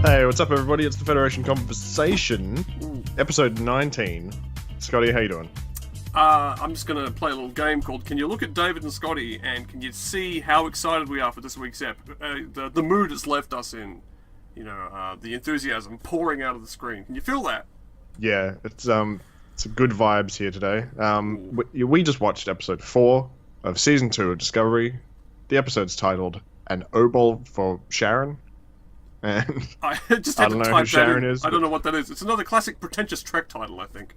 Hey, what's up, everybody? It's the Federation Conversation, episode 19. Scotty, how you doing? I'm just going to play a little game called Can You Look at David and Scotty and can you see how excited we are for this week's ep? The mood it's left us in, the enthusiasm pouring out of the screen. Can you feel that? Yeah, it's some good vibes here today. We just watched episode 4 of season 2 of Discovery. The episode's titled An Obol for Charon. And I just had I don't to know type who Charon that in. is. I don't know what that is. It's another classic pretentious Trek title, I think.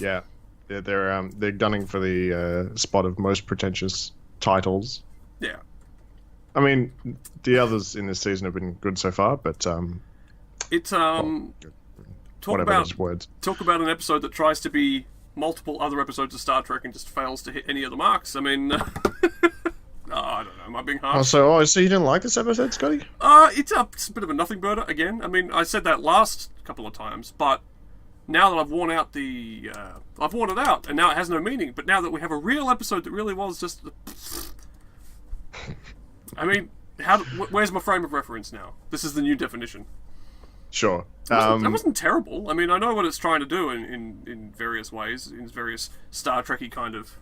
Yeah, they're gunning for the spot of most pretentious titles. Yeah. I mean, the others in this season have been good so far, but It's well, talk whatever about those words. talk about an episode that tries to be multiple other episodes of Star Trek and just fails to hit any of the marks. I mean, I don't know. Am I being harsh? So you didn't like this episode, Scotty? It's a bit of a nothing burger again. I mean, I said that last couple of times, but now that I've worn out I've worn it out, and now it has no meaning. But now that we have a real episode that really was just, I mean, where's my frame of reference now? This is the new definition. Sure. That wasn't terrible. I mean, I know what it's trying to do in various ways, in various Star Trek-y kind of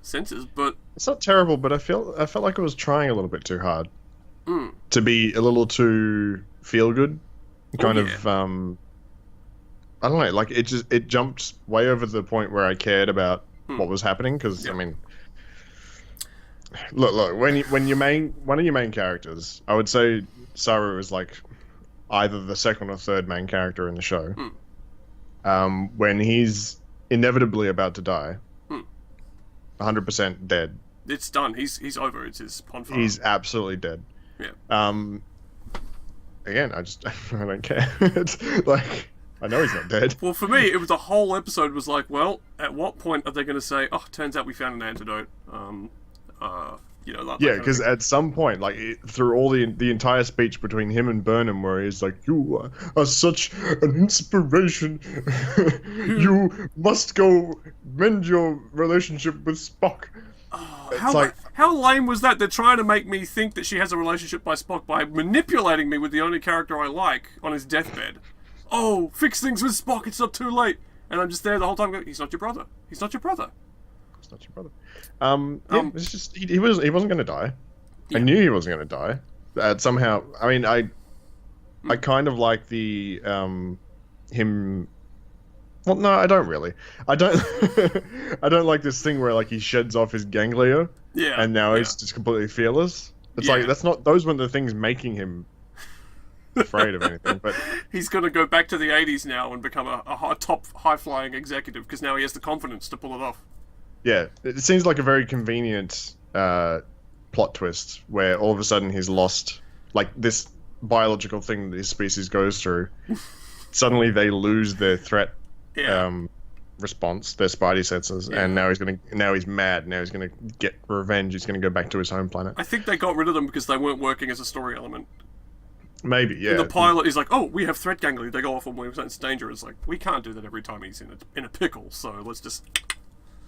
senses, but It's not terrible, but I felt like it was trying a little bit too hard to be a little too feel good, kind of. I don't know, like it jumped way over the point where I cared about what was happening because I mean, look when one of your main characters, I would say Saru is like either the second or third main character in the show. When he's inevitably about to die. 100% dead. It's done. He's over. It's his pond farm. He's absolutely dead. Yeah. Again, I don't care. It's like, I know he's not dead. Well, for me, it was the whole episode was like, well, at what point are they going to say, oh, turns out we found an antidote? Yeah, because at some point, like through all the entire speech between him and Burnham, where he's like, "You are such an inspiration. You must go mend your relationship with Spock." How lame was that? They're trying to make me think that she has a relationship by Spock by manipulating me with the only character I like on his deathbed. Oh, fix things with Spock. It's not too late. And I'm just there the whole time going, "He's not your brother. He's not your brother. It's not your brother." It's just he wasn't going to die. Yeah. I knew he wasn't going to die. Somehow, I mean, I kind of like the him. Well, no, I don't really. I don't. I don't like this thing where like he sheds off his ganglia. Yeah. And now he's just completely fearless. It's like those weren't the things making him afraid of anything. But he's going to go back to the 80s now and become a top high-flying executive because now he has the confidence to pull it off. Yeah, it seems like a very convenient plot twist where all of a sudden he's lost, like, this biological thing that his species goes through. Suddenly they lose their threat response, their spidey senses, and now he's mad. Now he's gonna get revenge. He's gonna go back to his home planet. I think they got rid of them because they weren't working as a story element. Maybe, yeah. And the pilot is like, "Oh, we have threat ganglia." They go off and when it's danger. It's like, we can't do that every time he's in a pickle. So let's just.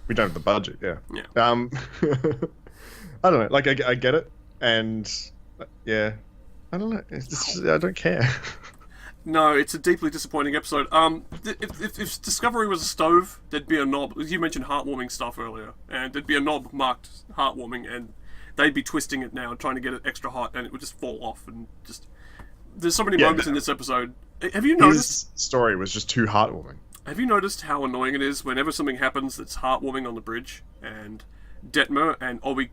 We don't have the budget, yeah. Yeah. I don't know. Like, I get it, and yeah, I don't know. It's just, I don't care. No, it's a deeply disappointing episode. If Discovery was a stove, there'd be a knob. You mentioned heartwarming stuff earlier, and there'd be a knob marked heartwarming, and they'd be twisting it now, trying to get it extra hot, and it would just fall off, and just. There's so many moments in this episode. Have you noticed? His story was just too heartwarming. Have you noticed how annoying it is whenever something happens that's heartwarming on the bridge, and Detmer and Obi,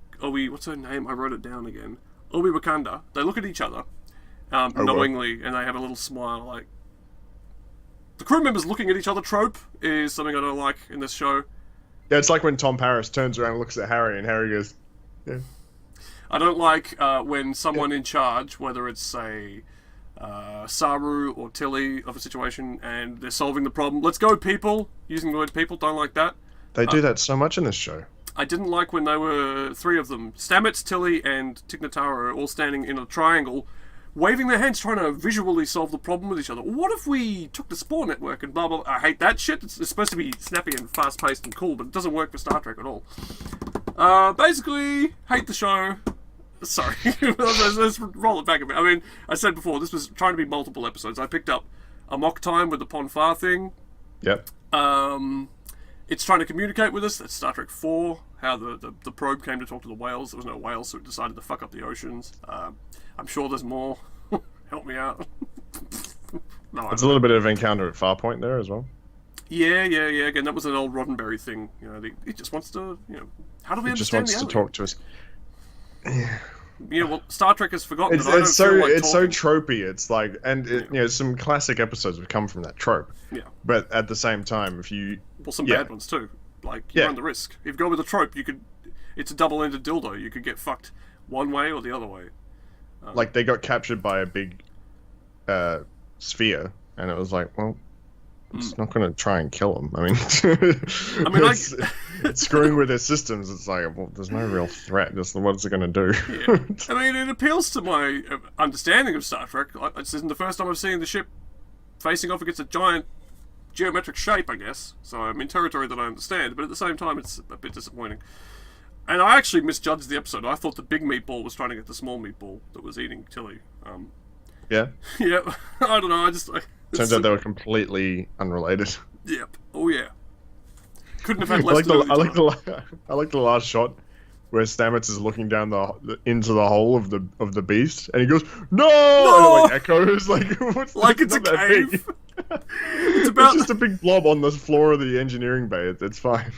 what's her name? I wrote it down again. Obi Wakanda. They look at each other, knowingly, and they have a little smile. Like the crew members looking at each other trope is something I don't like in this show. Yeah, it's like when Tom Paris turns around and looks at Harry, and Harry goes, "Yeah." I don't like when someone in charge, whether it's say. Saru or Tilly of a situation and they're solving the problem. Let's go, people! Using the word people, don't like that. They do that so much in this show. I didn't like when they were three of them. Stamets, Tilly, and Tignataro all standing in a triangle, waving their hands, trying to visually solve the problem with each other. What if we took the Spore Network and blah, blah, blah. I hate that shit. It's supposed to be snappy and fast-paced and cool, but it doesn't work for Star Trek at all. Basically, hate the show. Sorry, let's roll it back a bit. I mean, I said before, this was trying to be multiple episodes. I picked up a mock time with the Ponfar thing. Yep. It's trying to communicate with us. That's Star Trek 4, how the probe came to talk to the whales. There was no whales, so it decided to fuck up the oceans. I'm sure there's more. Help me out. No, It's a little bit of encounter at Farpoint there as well. Yeah. Again, that was an old Roddenberry thing. You know, he just wants to, how do we understand the alien? Just wants to talk to us. Yeah, well, Star Trek has forgotten. It's so tropey. It's like, and some classic episodes have come from that trope. Yeah. But at the same time, if you some bad ones too. Like you run the risk. If you go with a trope, it's a double-ended dildo. You could get fucked one way or the other way. Like they got captured by a big sphere, and it was like, well, it's not going to try and kill them. I mean, it's screwing with their systems. It's like, well, there's no real threat. Just what's it going to do? Yeah. I mean, it appeals to my understanding of Star Trek. This isn't the first time I've seen the ship facing off against a giant geometric shape, I guess. So I'm in territory that I understand, but at the same time, it's a bit disappointing. And I actually misjudged the episode. I thought the big meatball was trying to get the small meatball that was eating Tilly. Yeah? Yeah. I don't know. Turns out they were completely unrelated. Yep. Oh, yeah. Couldn't have had less to do with each other. I like the last shot where Stamets is looking down into the hole of the beast, and he goes, "No!" And it like echoes, what's it's a cave. It's just a big blob on the floor of the engineering bay. It's fine.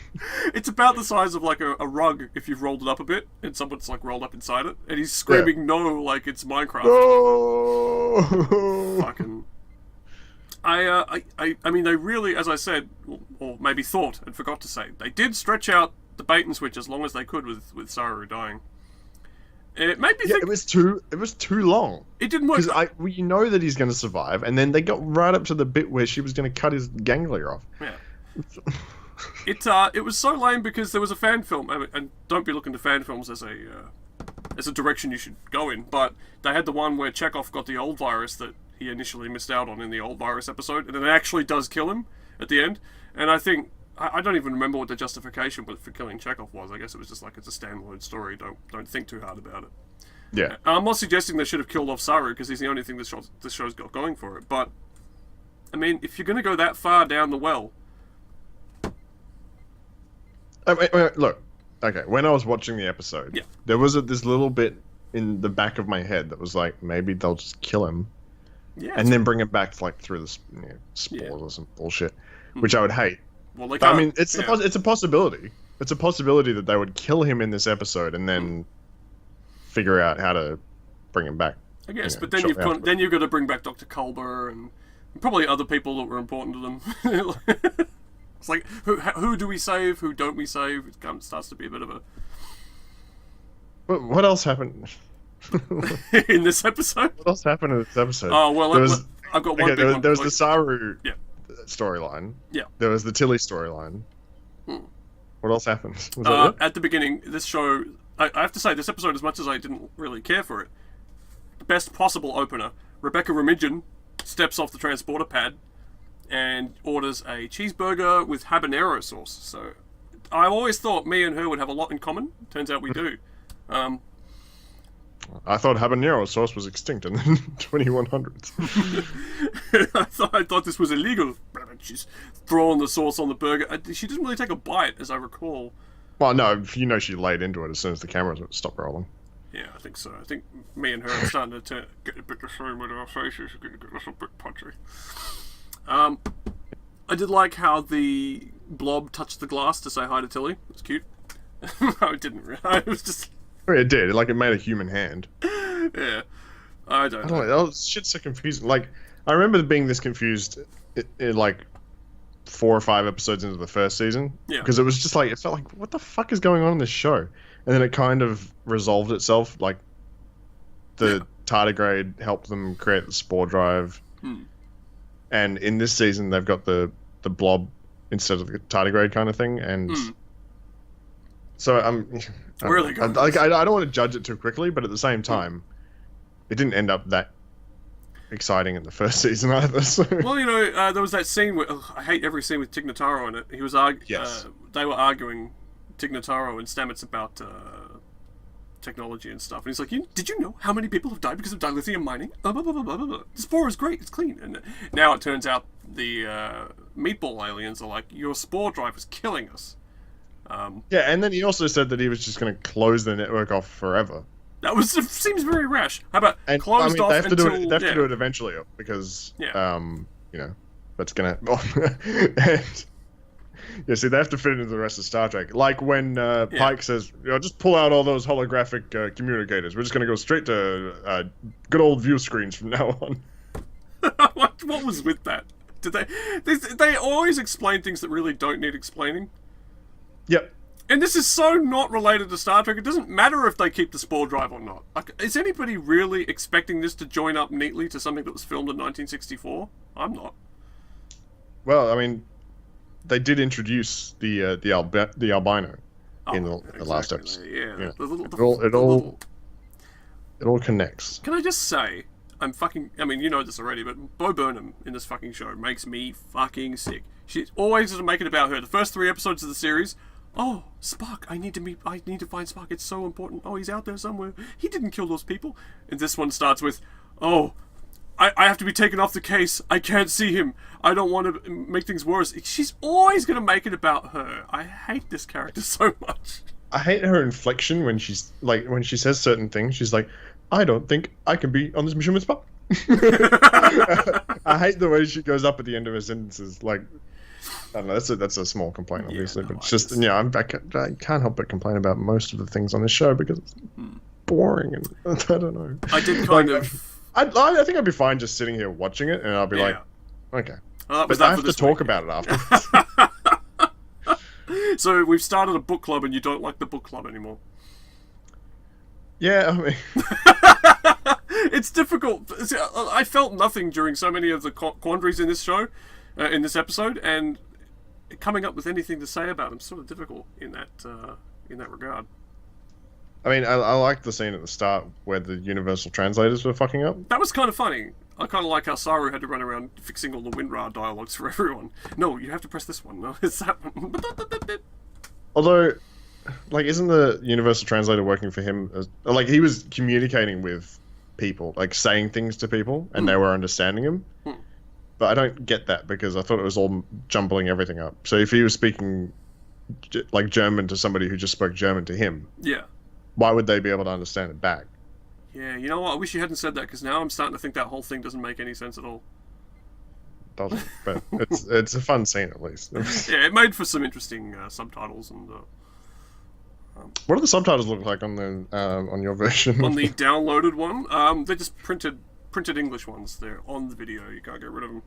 It's about the size of like a rug if you've rolled it up a bit, and someone's like rolled up inside it, and he's screaming no like it's Minecraft. No! Fucking. I mean, they really, as I said, or maybe thought and forgot to say, they did stretch out the bait and switch as long as they could with Saru dying. It made me think it was too long. It didn't work. Because we know that he's going to survive, and then they got right up to the bit where she was going to cut his ganglia off. Yeah. It was so lame because there was a fan film, and don't be looking to fan films as a direction you should go in, but they had the one where Chekhov got the old virus that he initially missed out on in the old virus episode, and it actually does kill him at the end. And I think I don't even remember what the justification for killing Chekhov was. I guess it was just like it's a standalone story. Don't think too hard about it. Yeah. I'm not suggesting they should have killed off Saru because he's the only thing this show's got going for it. But I mean, if you're going to go that far down the well, look. Okay, when I was watching the episode, there was this little bit in the back of my head that was like, maybe they'll just kill him, and then bring him back through the spores or some bullshit, which I would hate. Well, they I mean, it's a possibility. It's a possibility that they would kill him in this episode and then figure out how to bring him back. I guess, but then you've got to bring back Dr. Culber and probably other people that were important to them. It's like, who do we save? Who don't we save? It starts to be a bit of a... What else happened? In this episode? What else happened in this episode? Oh, well, I've got one big one. There was the Saru storyline. Yeah. There was the Tilly storyline. What else happened? Was that it? At the beginning, this show... I have to say, this episode, as much as I didn't really care for it, the best possible opener. Rebecca Remigian steps off the transporter pad and orders a cheeseburger with habanero sauce. So I always thought me and her would have a lot in common. Turns out we do. I thought habanero sauce was extinct in the 2100s. I thought this was illegal. She's throwing the sauce on the burger. She didn't really take a bite, as I recall. Well, no, she laid into it as soon as the cameras stopped rolling. Yeah, I think so. I think me and her are starting to get a bit the same with our faces. Getting a little bit punchy. I did like how the blob touched the glass to say hi to Tilly. It was cute. No, it didn't. It was just... It did. It made a human hand. Yeah. I don't know. That shit's so confusing. I remember being this confused in 4 or 5 episodes into the first season. Yeah. Because it was just it felt like, what the fuck is going on in this show? And then it kind of resolved itself. The tardigrade helped them create the spore drive. And in this season, they've got the blob instead of the tardigrade kind of thing. And so where are they going? I don't want to judge it too quickly, but at the same time, it didn't end up that exciting in the first season either. So. Well, there was that scene where I hate every scene with Tig Notaro in it. He was they were arguing, Tig Notaro and Stamets, about technology and stuff. And he's like, did you know how many people have died because of dilithium mining? Blah, blah, blah, blah, blah, blah. The spore is great, it's clean. And now it turns out the meatball aliens are like, your spore drive is killing us. Yeah, and then he also said that he was just going to close the network off forever. Seems very rash. How about and, closed off they have to until... They have to do it eventually, because, that's going to... And... Yeah, see, they have to fit into the rest of Star Trek. Like when Pike says, just pull out all those holographic communicators. We're just going to go straight to good old view screens from now on. What was with that? Did they always explain things that really don't need explaining? Yep. And this is so not related to Star Trek, it doesn't matter if they keep the spore drive or not. Like, is anybody really expecting this to join up neatly to something that was filmed in 1964? I'm not. Well, I mean... They did introduce the albino in the last episode. Yeah. It all connects. Can I just say, I mean, you know this already, but Bo Burnham in this fucking show makes me fucking sick. She's always going to make it about her. The first 3 episodes of the series, oh, Spock, I need to find Spock. It's so important. Oh, he's out there somewhere. He didn't kill those people. And this one starts with, oh, I have to be taken off the case. I can't see him. I don't want to make things worse. She's always going to make it about her. I hate this character so much. I hate her inflection when she says certain things. She's like, I don't think I can be on this mission with Spock. I hate the way she goes up at the end of her sentences. Like, I don't know. That's a small complaint, obviously, but it's just I can't help but complain about most of the things on this show because it's boring and I don't know. I did kind of. I think I'd be fine just sitting here watching it, and I'll be like, okay. But I have to talk about it afterwards. So we've started a book club, and you don't like the book club anymore. Yeah, I mean... It's difficult. I felt nothing during so many of the quandaries in this show, in this episode, and coming up with anything to say about them is sort of difficult in that regard. I mean, I liked the scene at the start where the universal translators were fucking up. That was kind of funny. I kind of like how Saru had to run around fixing all the WinRAR dialogues for everyone. No, you have to press this one. No, it's that one. Although, like, isn't the universal translator working for him? Like, he was communicating with people, like, saying things to people, and they were understanding him. But I don't get that, because I thought it was all jumbling everything up. So if he was speaking, like, German to somebody who just spoke German to him... Yeah. Why would they be able to understand it back? Yeah, you know what? I wish you hadn't said that, because now I'm starting to think that whole thing doesn't make any sense at all. Doesn't, but it's a fun scene at least. Yeah, it made for some interesting subtitles and. What do the subtitles look like on your version? On the downloaded one, they're just printed English ones. They're on the video. You can't get rid of them.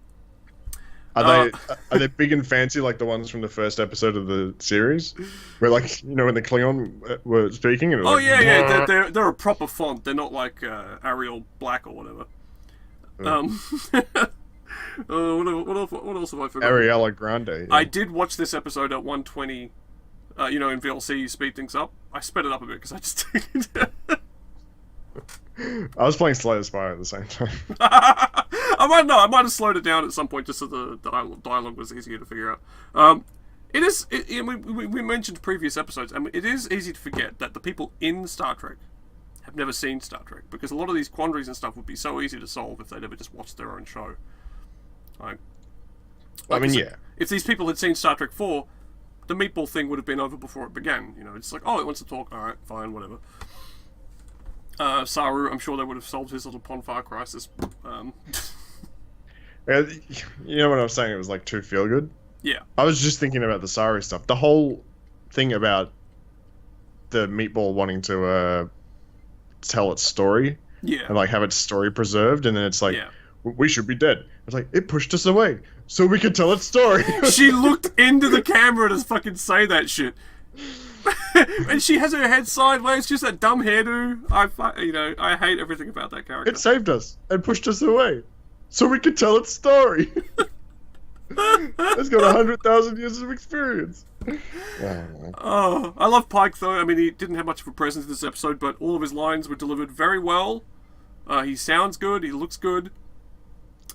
Are they big and fancy like the ones from the first episode of the series, where when the Klingon were speaking? And yeah, they're a proper font. They're not like Arial Black or whatever. What else have I forgotten? Ariella Grande. Yeah. I did watch this episode at 120. In VLC you speed things up. I sped it up a bit because I just. I was playing Slay the Spire at the same time. I might have slowed it down at some point just so the dialogue was easier to figure out. We mentioned previous episodes, and it is easy to forget that the people in Star Trek have never seen Star Trek, because a lot of these quandaries and stuff would be so easy to solve if they'd ever just watched their own show. If these people had seen Star Trek 4, the meatball thing would have been over before it began. It's like, oh, it wants to talk, alright, fine, whatever. Saru, I'm sure they would have solved his little Ponfar crisis. You know what I was saying? It was like too feel good. Yeah. I was just thinking about the Saru stuff. The whole thing about the meatball wanting to tell its story. Yeah. And have its story preserved, and then it's like, we should be dead. It's like, it pushed us away so we could tell its story. She looked into the camera to fucking say that shit. And she has her head sideways, just that dumb hairdo. I hate everything about that character. It saved us and pushed us away so we could tell its story. It's got 100,000 years of experience. Oh, I love Pike though. I mean, he didn't have much of a presence in this episode, but all of his lines were delivered very well. He sounds good. He looks good.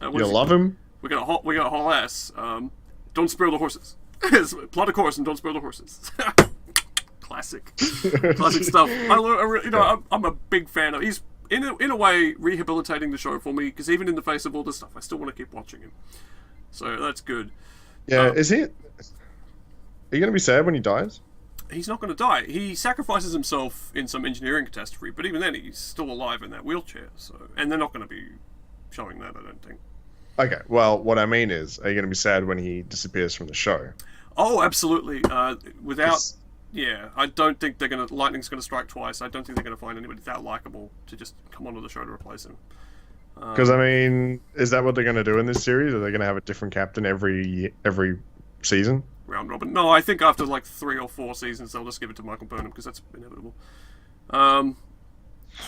You love him. We got a whole ass. Don't spoil the horses. Plot a course and don't spoil the horses. Classic stuff. I'm a big fan of. He's in a way rehabilitating the show for me because even in the face of all this stuff, I still want to keep watching him. So that's good. Yeah, is he? Are you going to be sad when he dies? He's not going to die. He sacrifices himself in some engineering catastrophe, but even then, he's still alive in that wheelchair. So, and they're not going to be showing that, I don't think. Okay, well, what I mean is, are you going to be sad when he disappears from the show? Oh, absolutely. Yeah, I don't think lightning's going to strike twice. I don't think they're going to find anybody that likable to just come onto the show to replace him. Because, I mean, is that what they're going to do in this series? Are they going to have a different captain every season? Round robin. No, I think after like 3 or 4 seasons, they'll just give it to Michael Burnham because that's inevitable.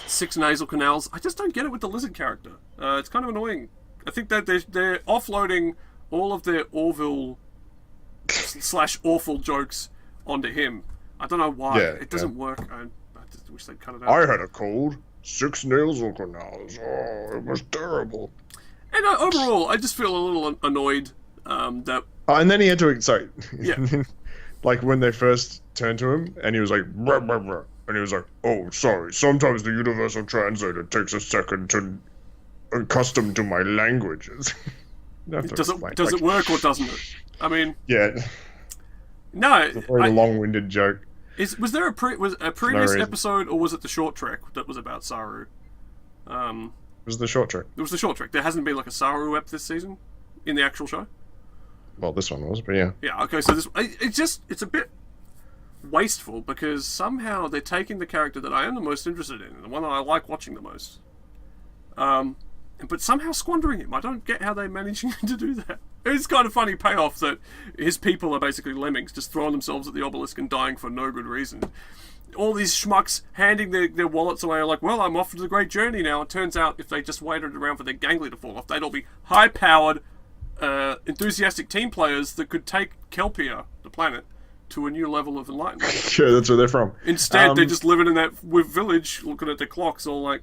6 nasal canals. I just don't get it with the lizard character. It's kind of annoying. I think that they're offloading all of their Orville / awful jokes onto him. I don't know why. It doesn't work. I just wish they'd cut it out. I had a cold. 6 nasal canals. Oh, it was terrible. And overall, I just feel a little annoyed that... and then he had to... Sorry. Yeah. Like, when they first turned to him, and he was like... Rah, rah, rah, and he was like, oh, sorry, sometimes the universal translator takes a second to accustom to my languages. Does it work or doesn't it? I mean... Yeah. No. It's a very long-winded joke. Was there a previous episode, or was it the short trek that was about Saru? It was the short trek. It was the short trek. There hasn't been like a Saru ep this season in the actual show. Well, this one was, but yeah. Yeah. Okay. So it's a bit wasteful because somehow they're taking the character that I am the most interested in, the one that I like watching the most, but somehow squandering him. I don't get how they're managing to do that. It's kind of funny payoff that his people are basically lemmings, just throwing themselves at the obelisk and dying for no good reason. All these schmucks handing their wallets away are like, well, I'm off to the great journey now. It turns out if they just waited around for their gangly to fall off, they'd all be high-powered, enthusiastic team players that could take Kelpia, the planet, to a new level of enlightenment. Sure, that's where they're from. Instead, they're just living in that village, looking at their clocks, all like,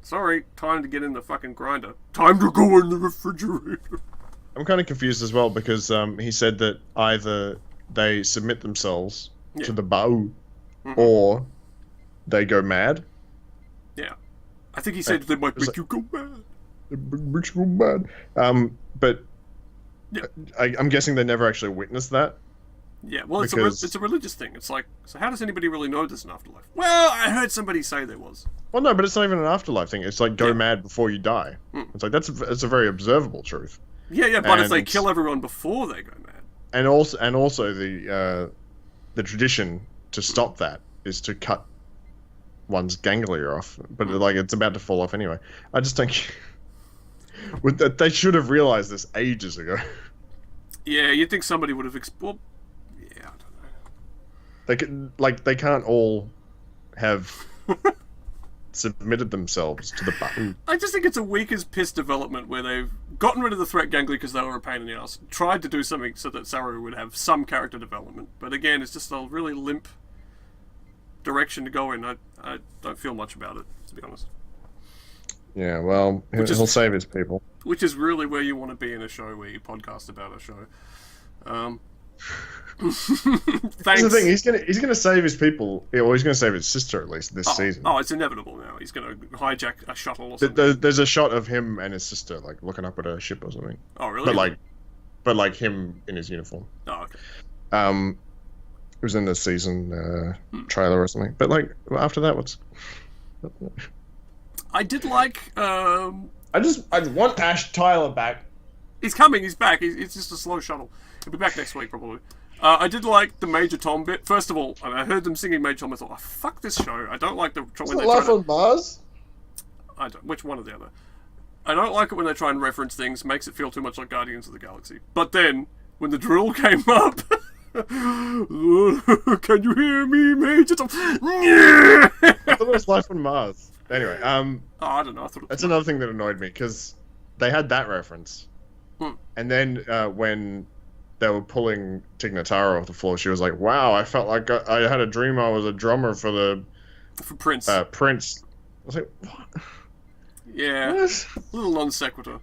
sorry, time to get in the fucking grinder. Time to go in the refrigerator. I'm kind of confused as well because he said that either they submit themselves to the Ba'u or they go mad. Yeah. I think he said they might make you go mad. It makes you go mad. But I'm guessing they never actually witnessed that. Yeah, well, it's a religious thing. It's like, so how does anybody really know there's an afterlife? Well, I heard somebody say there was. Well, no, but it's not even an afterlife thing. It's like go mad before you die. It's like that's a very observable truth. Yeah, but if they kill everyone before they go mad. And also the tradition to stop that is to cut one's ganglia off, but like it's about to fall off anyway. I just think they should have realized this ages ago. Yeah, you'd think somebody would have well, yeah, I don't know. They can't all have submitted themselves to the button. I just think it's a weak as piss development where they've gotten rid of the threat gangly because they were a pain in the ass, tried to do something so that Saru would have some character development, but again, it's just a really limp direction to go in. I don't feel much about it, to be honest. Yeah, well, he'll save his people. Which is really where you want to be in a show where you podcast about a show. Thanks. That's the thing. He's gonna save his people, or he's gonna save his sister at least this season. Oh, it's inevitable now. He's gonna hijack a shuttle or something. There's a shot of him and his sister like looking up at a ship or something. Oh, really? But like him in his uniform. Oh, okay. It was in the season trailer or something. But like after that, what's? I did like. I want Ash Tyler back. He's coming. He's back. It's just a slow shuttle. He'll be back next week probably. I did like the Major Tom bit. First of all, I heard them singing Major Tom. I thought, oh, fuck this show. I don't like Life on Mars? I don't. Which one or the other? I don't like it when they try and reference things. Makes it feel too much like Guardians of the Galaxy. But then, when the drill came up, can you hear me, Major Tom? I thought it was Life on Mars. Anyway, I don't know. That's another thing that annoyed me because they had that reference, and then when they were pulling Tig Notaro off the floor, she was like, "Wow, I felt like I had a dream I was a drummer for Prince." Prince. I was like, "What?" Yeah, what? A little non sequitur.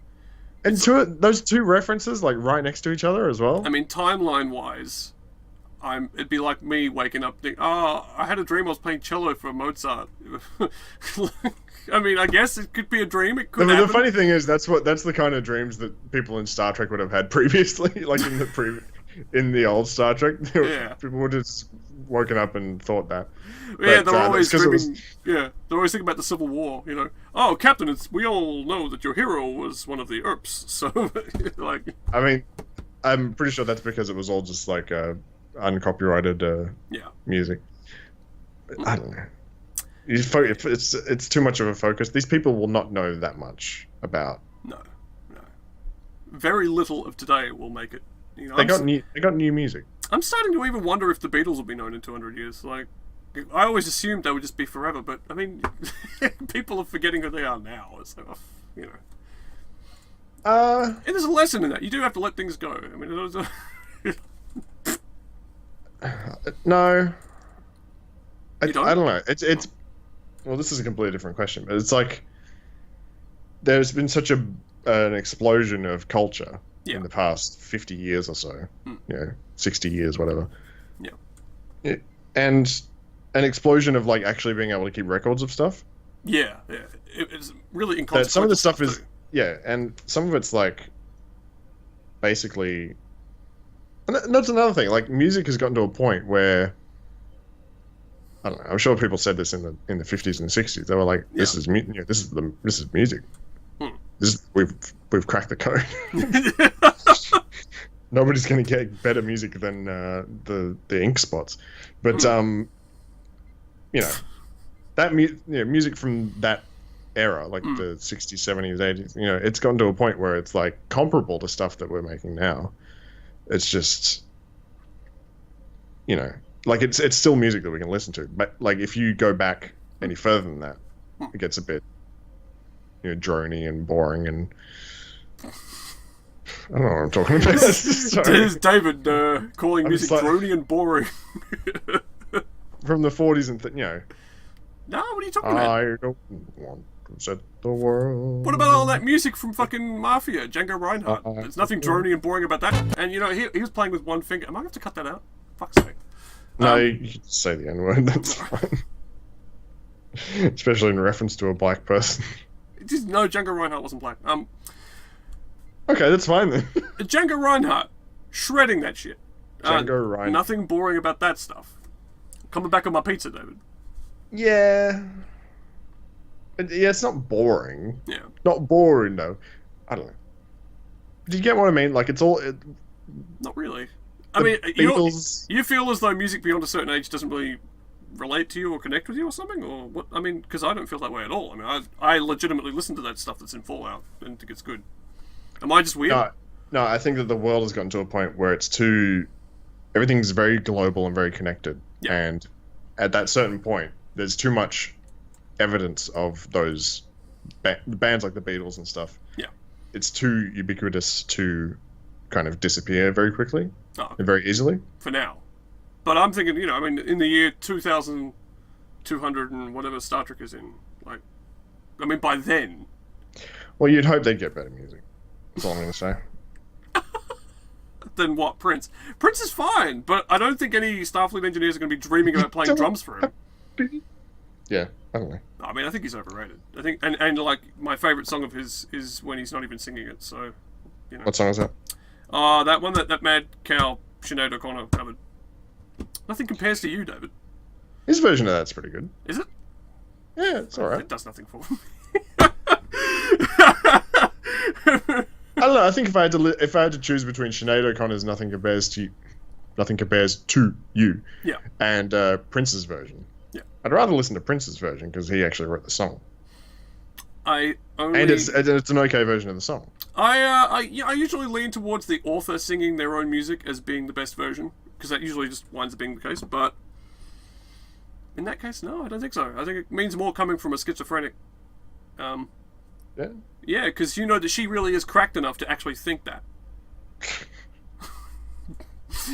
And those two references, like right next to each other as well. I mean, timeline-wise, it'd be like me waking up thinking, oh, I had a dream I was playing cello for Mozart. I mean, I guess it could be a dream. It could happen. The funny thing is, that's the kind of dreams that people in Star Trek would have had previously, like in the old Star Trek. People would have just woken up and thought that. Yeah, they're always dreaming. Yeah, they're always thinking about the Civil War. You know, oh, Captain, we all know that your hero was one of the Earps. So, like, I mean, I'm pretty sure that's because it was all just like uncopyrighted music. I don't know. It's too much of a focus. These people will not know that much about. No. Very little of today will make it. You know, they got new music. I'm starting to even wonder if the Beatles will be known in 200 years. Like, I always assumed they would just be forever, but I mean, people are forgetting who they are now. So, you know. And there's a lesson in that. You do have to let things go. I mean, no. I don't know. It's well, this is a completely different question, but it's like there's been such an explosion of culture in the past 50 years or so, 60 years, whatever. Yeah. And an explosion of like actually being able to keep records of stuff. Yeah. It's really inconsequential. Some of the stuff is and some of it's like basically, and that's another thing. Like music has gotten to a point where I don't know. I'm sure people said this in the 50s and 60s. They were like, "This is music. We've cracked the code. Nobody's going to get better music than the ink spots." But that music from that era, like the 60s, 70s, 80s, it's gotten to a point where it's like comparable to stuff that we're making now. It's just, like it's still music that we can listen to, but like if you go back any further than that, it gets a bit, drony and boring, and I don't know what I'm talking about. There's David calling music drony and boring from the 40s and No, what are you talking about? I don't want to set the world. What about all that music from fucking Mafia, Django Reinhardt? There's nothing drony and boring about that. And he was playing with one finger. Am I going to have to cut that out? Fuck's sake. No, you can say the N-word, that's fine. Especially in reference to a black person. No, Django Reinhardt wasn't black. Okay, that's fine then. Django Reinhardt, shredding that shit. Django Reinhardt. Nothing boring about that stuff. Coming back on my pizza, David. Yeah. Yeah, it's not boring. Yeah. Not boring, though. I don't know. Do you get what I mean? Like, it's all... Not really. I mean, you feel as though music beyond a certain age doesn't really relate to you or connect with you or something? Or what? I mean, because I don't feel that way at all. I mean, I legitimately listen to that stuff that's in Fallout and think it's good. Am I just weird? No, I think that the world has gotten to a point where everything's very global and very connected. Yeah. And at that certain point, there's too much evidence of those bands like the Beatles and stuff. Yeah. it's too ubiquitous to kind of disappear very quickly and very easily. For now. But I'm thinking, you know, I mean, in the year 2200 and whatever Star Trek is in, like, I mean, by then... Well, you'd hope they'd get better music. That's all I'm going to say. Then what, Prince? Prince is fine, but I don't think any Starfleet engineers are going to be dreaming about playing drums for him. Yeah, I don't know. I mean, I think he's overrated. I think, and like, my favourite song of his is when he's not even singing it, so, you know. What song is that? That one that Mad Cow Sinead O'Connor covered. Nothing compares to you, David. His version of that's pretty good. Is it? Yeah, it's alright. It does nothing for me. I don't know. I think if I had to choose between Sinead O'Connor's "Nothing Compares to You," yeah, and Prince's version, yeah, I'd rather listen to Prince's version because he actually wrote the song. And it's an okay version of the song. I usually lean towards the author singing their own music as being the best version because that usually just winds up being the case. But in that case, no, I don't think so. I think it means more coming from a schizophrenic. Yeah. Yeah, because you know that she really is cracked enough to actually think that.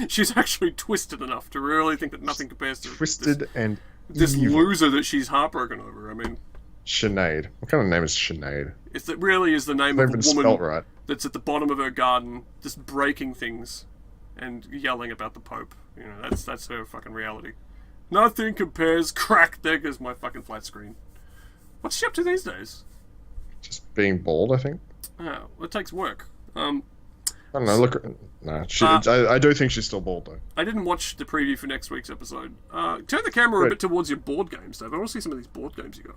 She's actually twisted enough to really think that nothing compares to this loser that she's heartbroken over. I mean, Sinead. What kind of name is Sinead? It really is the name of a woman right. that's at the bottom of her garden, just breaking things and yelling about the Pope. You know, that's her fucking reality. Nothing compares. Crack. There goes my fucking flat screen. What's she up to these days? Just being bald, I think. Oh, well, it takes work. I don't know. Look, no, I do think she's still bald though. I didn't watch the preview for next week's episode. Turn the camera a bit towards your board games, Dave. I want to see some of these board games you got.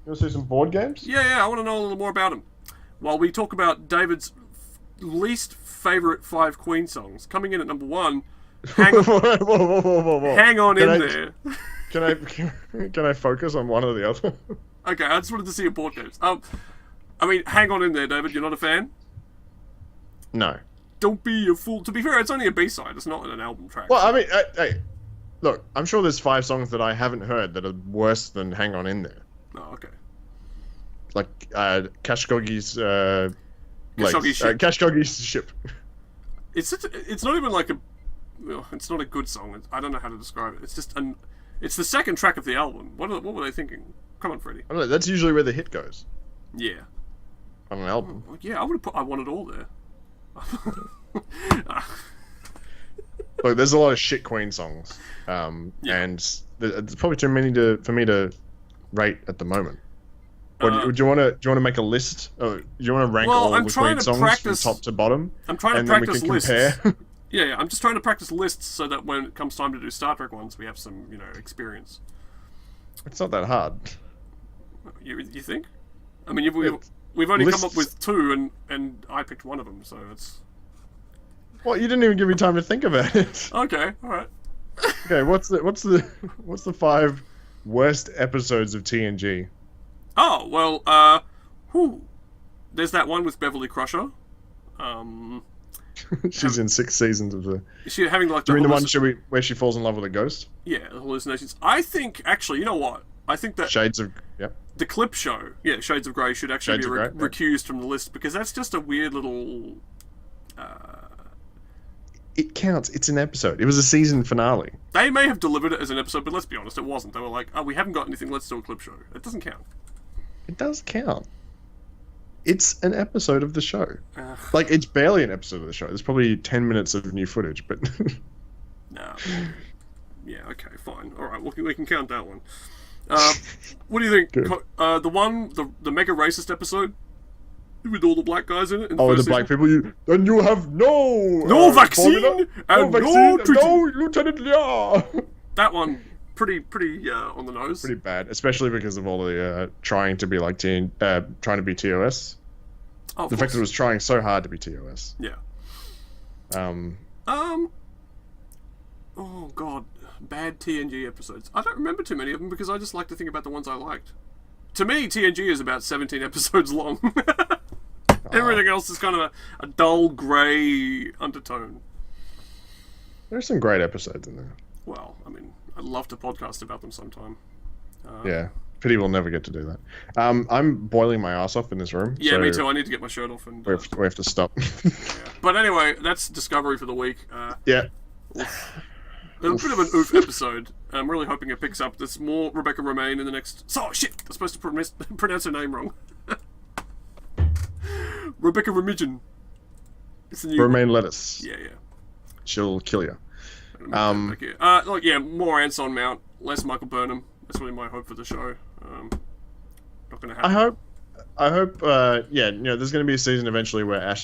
You want to see some board games? Yeah, I want to know a little more about them. While we talk about David's least favourite 5 Queen songs, coming in at number 1. Hang on in there. Can I focus on one or the other? Okay, I just wanted to see your board games. I mean, hang on in there, David. You're not a fan? No. Don't be a fool. To be fair, it's only a B-side. It's not an album track. Well, I mean, hey, look, I'm sure there's 5 songs that I haven't heard that are worse than Hang On In There. Oh, okay. Like, Kashkogi's, Kashkogi's Ship. It's not even like a... Well, it's not a good song. I don't know how to describe it. It's just it's the second track of the album. What were they thinking? Come on, Freddie. I don't know, that's usually where the hit goes. Yeah. On an album. Oh, yeah, I would have put I Want It All there. Look, there's a lot of shit Queen songs. And there's probably too many for me to rate at the moment. Do you want to make a list? Do you want to rank all the Queen songs from top to bottom? I'm trying to practice lists. Compare? Yeah, I'm just trying to practice lists so that when it comes time to do Star Trek ones, we have some, experience. It's not that hard. You think? I mean, we've only come up with 2, and I picked one of them, so it's... Well, you didn't even give me time to think about it. Okay, all right. Okay, what's the 5 worst episodes of TNG? Oh well, there's that one with Beverly Crusher. She's in 6 seasons of the... Is she having like the one where she falls in love with a ghost? Yeah, the hallucinations. I think, actually, you know what? I think that... Shades of... Yep. The clip show, Shades of Grey, should actually be recused from the list, because that's just a weird little... It counts. It's an episode. It was a season finale. They may have delivered it as an episode, but let's be honest, it wasn't. They were like, oh, we haven't got anything, let's do a clip show. It doesn't count. It does count. It's an episode of the show. Like, it's barely an episode of the show. There's probably 10 minutes of new footage, but... No. Yeah, okay, fine. Alright, we can count that one. What do you think? The mega racist episode? With all the black guys in it? The black people, then you have no vaccine! No Lieutenant Liao! That one... Pretty on the nose. Pretty bad, especially because of all the trying to be like trying to be TOS. Oh, the fact that it was trying so hard to be TOS. Yeah. Oh god, bad TNG episodes. I don't remember too many of them because I just like to think about the ones I liked. To me, TNG is about 17 episodes long. Everything else is kind of a dull grey undertone. There's some great episodes in there. Well, I mean, I'd love to podcast about them sometime. Yeah, pity we'll never get to do that. I'm boiling my ass off in this room. Yeah, me too. I need to get my shirt off. And we have to stop. Yeah. But anyway, that's Discovery for the week. Yeah. A bit of an oof episode. I'm really hoping it picks up. There's more Rebecca Romaine in the next... Oh, shit! I'm supposed to pronounce her name wrong. Rebecca Remigion. It's the new Romaine Lettuce. Yeah. She'll kill you. More Anson Mount, less Michael Burnham. That's really my hope for the show. Not going to happen. I hope. There's going to be a season eventually where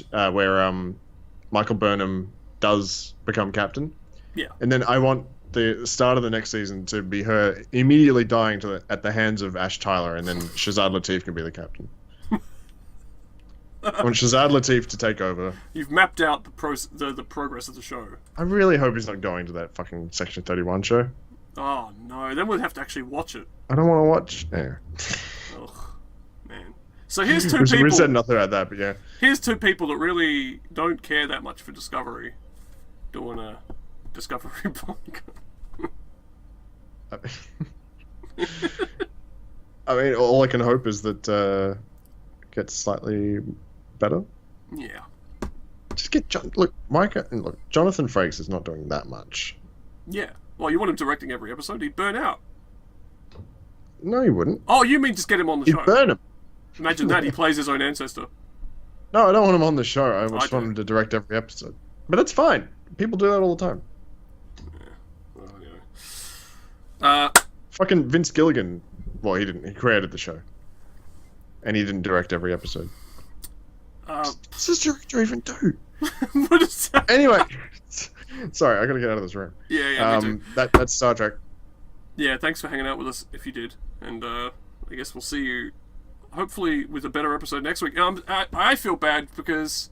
Michael Burnham does become captain. Yeah. And then I want the start of the next season to be her immediately dying at the hands of Ash Tyler, and then Shazad Latif can be the captain. I want Shazad Latif to take over. You've mapped out the progress of the show. I really hope he's not going to that fucking Section 31 show. Oh no, then we'll have to actually watch it. I don't want to watch. Yeah. Ugh, man. So here's two people. We said nothing about that, but yeah. Here's 2 people that really don't care that much for Discovery, doing a Discovery podcast. I mean, all I can hope is that it gets slightly better. Yeah. Just get Jonathan Frakes is not doing that much. Yeah. Well, you want him directing every episode? He'd burn out. No, he wouldn't. Oh, you mean just get him on the show? He'd burn him. Imagine that, he plays his own ancestor. No, I don't want him on the show. I just want him to direct every episode. But that's fine. People do that all the time. Fucking Vince Gilligan. Well, he didn't. He created the show, and he didn't direct every episode. What does this director even do? What is that? Anyway, sorry, I gotta get out of this room. Yeah, me too. That's Star Trek. Yeah, thanks for hanging out with us if you did, and I guess we'll see you hopefully with a better episode next week. I feel bad because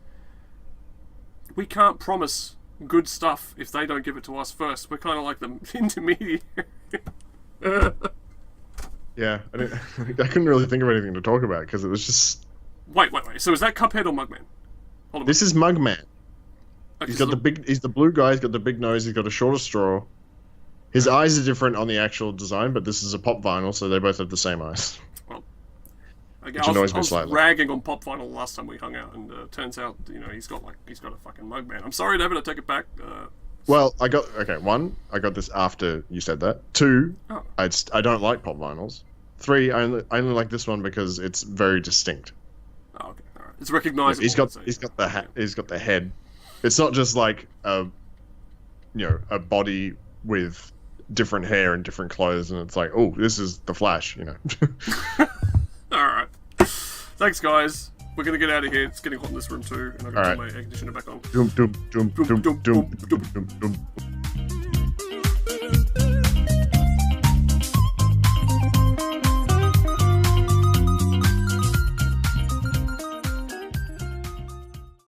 we can't promise good stuff if they don't give it to us first. We're kind of like the intermediary. Yeah, I couldn't really think of anything to talk about because it was just. Wait. So is that Cuphead or Mugman? Hold on. This is Mugman. Okay, He's got He's the blue guy. He's got the big nose. He's got a shorter straw. His eyes are different on the actual design, but this is a pop vinyl, so they both have the same eyes. Well, Which annoys me I was slightly. ragging on Pop Vinyl last time we hung out, and turns out he's got a fucking Mugman. I'm sorry, David. I take it back. Well, I got I got this after you said that. 2, Oh. I don't like pop vinyls. 3, I only like this one because it's very distinct. Oh, okay, all right. It's recognizable. He's got the hat. He's got the head. It's not just like a body with different hair and different clothes, and it's like, oh, this is the Flash, All right. Thanks, guys. We're gonna get out of here. It's getting hot in this room too, and I'm gonna turn my air conditioner back on. Doom, doom, doom, doom, doom, doom, doom, doom.